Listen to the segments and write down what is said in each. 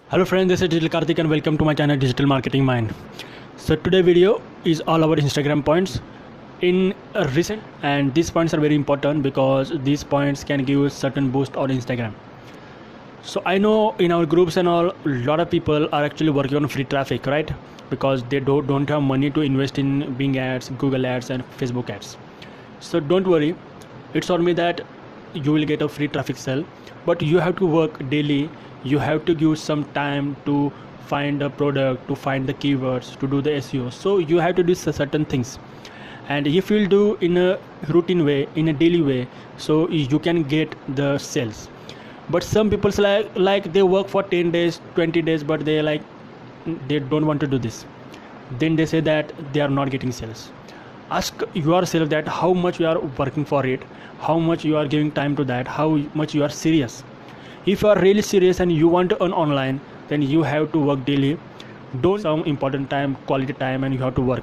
Hello friends, this is Digital Karthik and welcome to my channel Digital Marketing Mind. So today video is all about Instagram points in a recent, and these points are very important because these points can give certain boost on Instagram. So I know in our groups and all, a lot of people are actually working on free traffic, right? Because they don't have money to invest in Bing ads, Google ads and Facebook ads. So don't worry, it's on me that you will get a free traffic sale, but you have to work daily. You have to give some time to find a product, to find the keywords, to do the SEO. So you have to do certain things, and if you'll do in a routine way, in a daily way, so you can get the sales. But some people like they work for 10 days, 20 days, but they don't want to do this. Then they say that they are not getting sales. Ask yourself that how much you are working for it, how much you are giving time to that, how much you are serious. If you are really serious and you want to earn online, then you have to work daily. Don't some important time, quality time, and you have to work.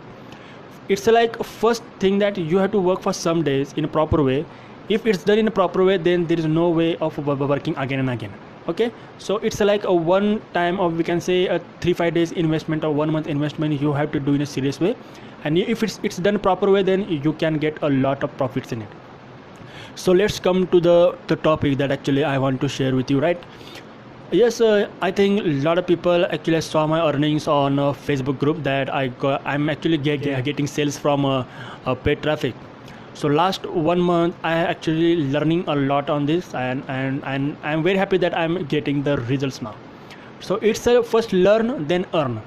It's like first thing that you have to work for some days in a proper way. If it's done in a proper way, then there is no way of working again and again. Okay, so it's like a one time of, we can say, a 3-5 days investment or 1 month investment you have to do in a serious way, and if it's done proper way, then you can get a lot of profits in it. So let's come to the topic that actually I want to share with you, right? Yes, I think a lot of people actually saw my earnings on a Facebook group that I'm actually getting sales from paid traffic. So last 1 month I actually learning a lot on this, and I'm very happy that I'm getting the results now. So it's a first learn then earn.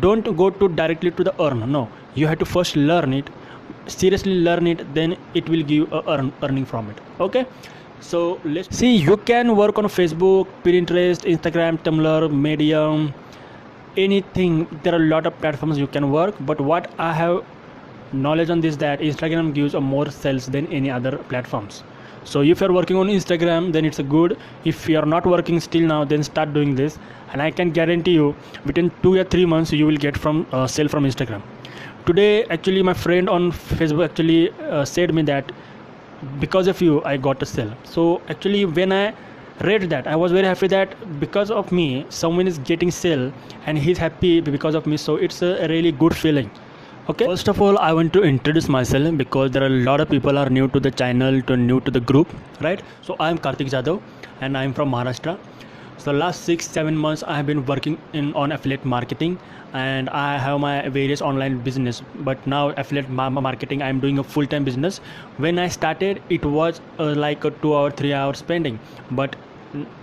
Don't go to directly to the earn. No, you have to first learn it, seriously learn it, then it will give a earning from it. Okay, so let's see. You can work on Facebook, Pinterest, Instagram, Tumblr, Medium, anything. There are a lot of platforms you can work, but what I have knowledge on this, that Instagram gives a more sales than any other platforms. So if you're working on Instagram, then it's a good. If you're not working still now, then start doing this, and I can guarantee you within 2 or 3 months you will get from sale from Instagram. Today actually my friend on Facebook actually said me that because of you I got a sale. So actually when I read that, I was very happy that because of me someone is getting sale and he's happy because of me. So it's a really good feeling. Okay, first of all I want to introduce myself because there are a lot of people are new to the channel, new to the group, right? So I am Karthik Jadhav and I am from Maharashtra. So last 6-7 months I have been working on affiliate marketing, and I have my various online business, but now affiliate marketing I am doing a full-time business. When I started it was like a 2 hour 3 hour spending, but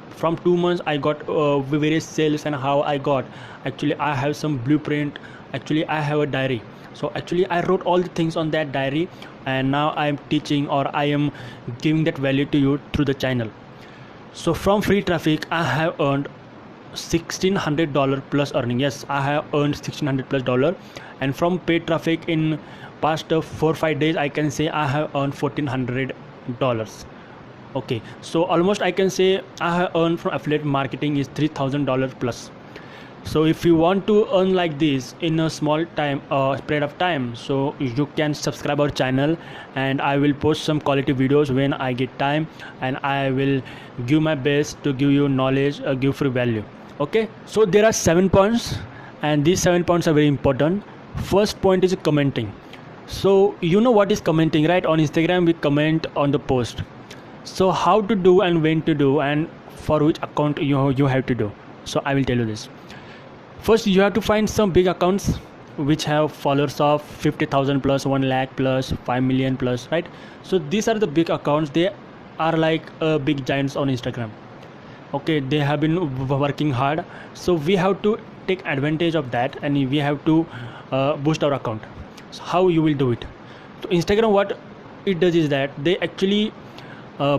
from 2 months I got various sales. And how I got, actually I have some blueprint, actually I have a diary. So actually I wrote all the things on that diary, and now I am teaching, or I am giving that value to you through the channel. So from free traffic I have earned $1,600 plus earning. Yes, I have earned $1,600 plus dollar. And from paid traffic in past 4-5 days I can say I have earned $1,400. Okay, so almost I can say I have earned from affiliate marketing is $3,000 plus. So if you want to earn like this in a small time spread of time, so you can subscribe our channel, and I will post some quality videos when I get time, and I will give my best to give you knowledge, give free value. Okay, so there are 7 points, and these 7 points are very important. First point is commenting. So you know what is commenting, right? On Instagram we comment on the post. So how to do and when to do, and for which account you have to do. So I will tell you this. First you have to find some big accounts which have followers of 50,000 plus, 1 lakh plus, 5 million plus, right? So these are the big accounts. They are like big giants on Instagram. Okay, they have been working hard, so we have to take advantage of that, and we have to boost our account. So how you will do it? So Instagram, what it does is that they actually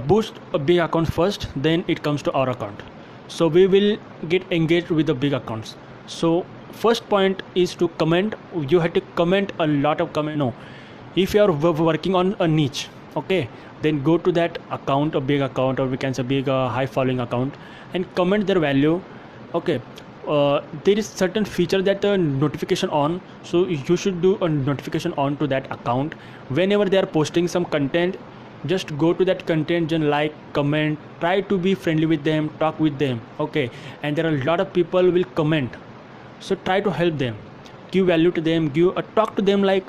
boost a big account first, then it comes to our account. So we will get engaged with the big accounts. So first point is to comment. You have to comment a lot of comment. No, if you are working on a niche, okay, then go to that account, a big account, or we can say big high following account, and comment their value. Okay, there is certain feature that notification on, so you should do a notification on to that account. Whenever they are posting some content, just go to that content and like, comment, try to be friendly with them, talk with them, okay? And there are a lot of people will comment, so try to help them, give value to them, give talk to them like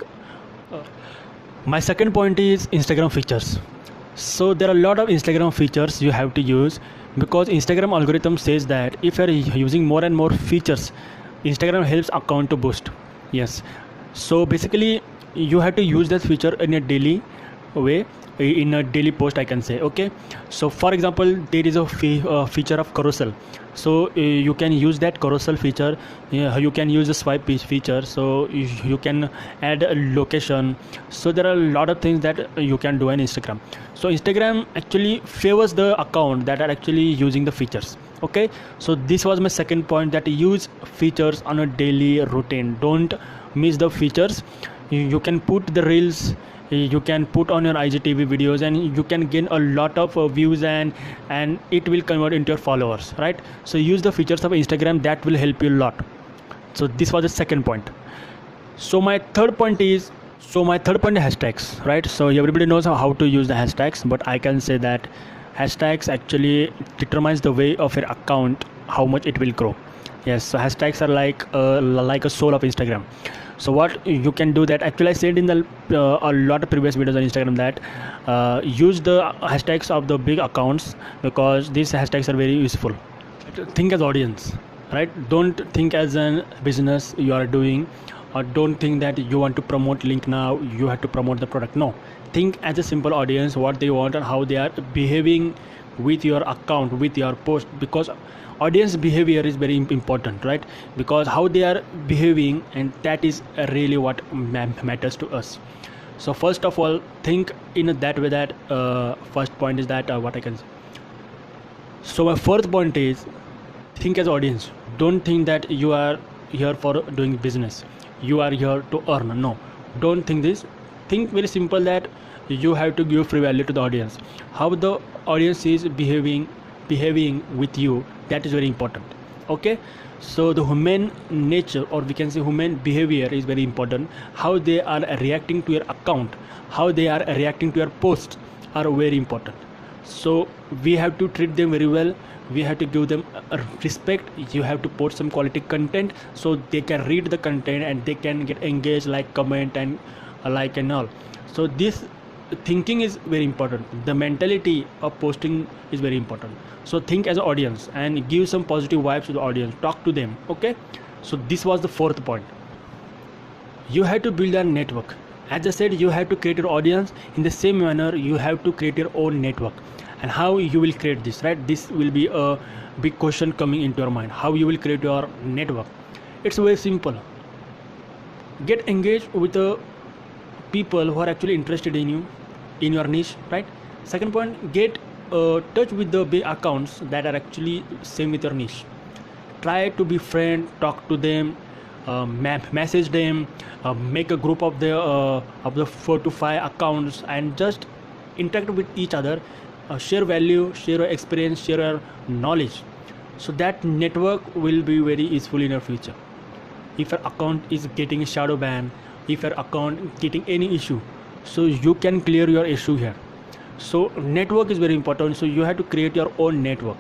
my second point is Instagram features. So there are a lot of Instagram features you have to use, because Instagram algorithm says that if you are using more and more features, Instagram helps account to boost. Yes, so basically you have to use that feature in a daily way, in a daily post, I can say, okay? So for example, there is a feature of carousel, so you can use that carousel feature. You can use the swipe feature, so you can add a location. So there are a lot of things that you can do on Instagram. So Instagram actually favors the account that are actually using the features, okay? So this was my second point, that use features on a daily routine. Don't miss the features. You can put the reels, you can put on your IGTV videos, and you can gain a lot of views, and it will convert into your followers, right? So use the features of Instagram, that will help you a lot. So this was the second point. So my third point is hashtags, right? So everybody knows how to use the hashtags, but I can say that hashtags actually determines the way of your account, how much it will grow. Yes, so hashtags are like a soul of Instagram. So what you can do, that actually I said in the a lot of previous videos on Instagram, that use the hashtags of the big accounts, because these hashtags are very useful. Think as audience, right? Don't think as a business you are doing, or don't think that you want to promote link, now you have to promote the product. No, think as a simple audience, what they want and how they are behaving with your account, with your post, because audience behavior is very important, right? Because how they are behaving, and that is really what matters to us. So first of all, think in that way, that first point is that what I can say. So my fourth point is, think as audience. Don't think that you are here for doing business, you are here to earn. No, don't think this. Think very simple, that you have to give free value to the audience. How the audience is behaving with you, that is very important, okay? So the human nature, or we can say human behavior, is very important. How they are reacting to your account, how they are reacting to your post, are very important. So we have to treat them very well, we have to give them respect. You have to post some quality content, so they can read the content and they can get engaged, like, comment, and like and all. So this thinking is very important. The mentality of posting is very important. So think as an audience and give some positive vibes to the audience, talk to them, okay? So this was the fourth point. You have to build a network. As I said, you have to create your audience. In the same manner, you have to create your own network. And how you will create this, right? This will be a big question coming into your mind. How you will create your network? It's very simple. Get engaged with the people who are actually interested in you, in your niche, right? Second point, get touch with the big accounts that are actually same with your niche. Try to be friend, talk to them, message them, make a group of the 4 to 5 accounts, and just interact with each other, share value, share your experience, share your knowledge. So that network will be very useful in your future. If your account is getting a shadow ban, if your account getting any issue, so you can clear your issue here. So network is very important. So you have to create your own network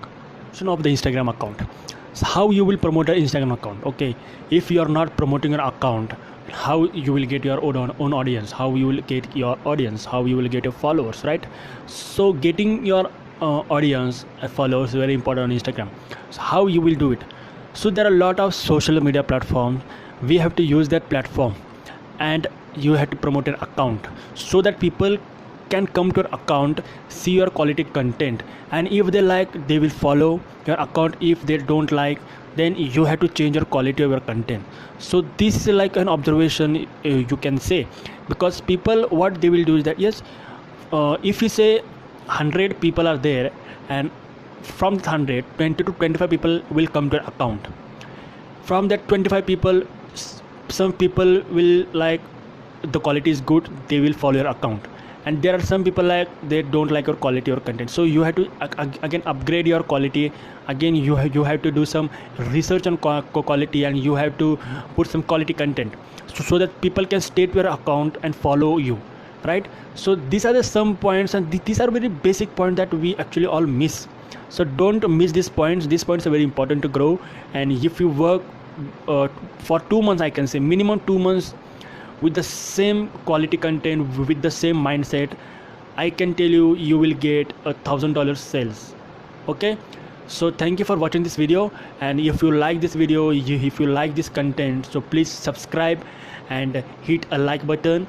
of the Instagram account. So how you will promote an Instagram account? Okay, if you are not promoting your account, how you will get your own audience, how you will get your audience, how you will get your followers, right? So getting your audience followers is very important on Instagram. So how you will do it? So there are a lot of social media platforms. We have to use that platform, and you have to promote your account so that people can come to your account, see your quality content, and if they like, they will follow your account. If they don't like, then you have to change your quality of your content. So this is like an observation, you can say, because people, what they will do is that, yes, if you say 100 people are there, and from 100, 20 to 25 people will come to your account. From that 25 people, some people will like the quality is good, they will follow your account, and there are some people like they don't like your quality or content, so you have to again upgrade your quality. Again, you have to do some research on quality, and you have to put some quality content, so that people can stay to your account and follow you, right? So these are the some points, and these are very basic points that we actually all miss. So don't miss these points. These points are very important to grow. And if you work for 2 months, I can say minimum 2 months, with the same quality content, with the same mindset, I can tell you, you will get $1,000 sales. Okay, so thank you for watching this video, and if you like this video, if you like this content, so please subscribe and hit a like button.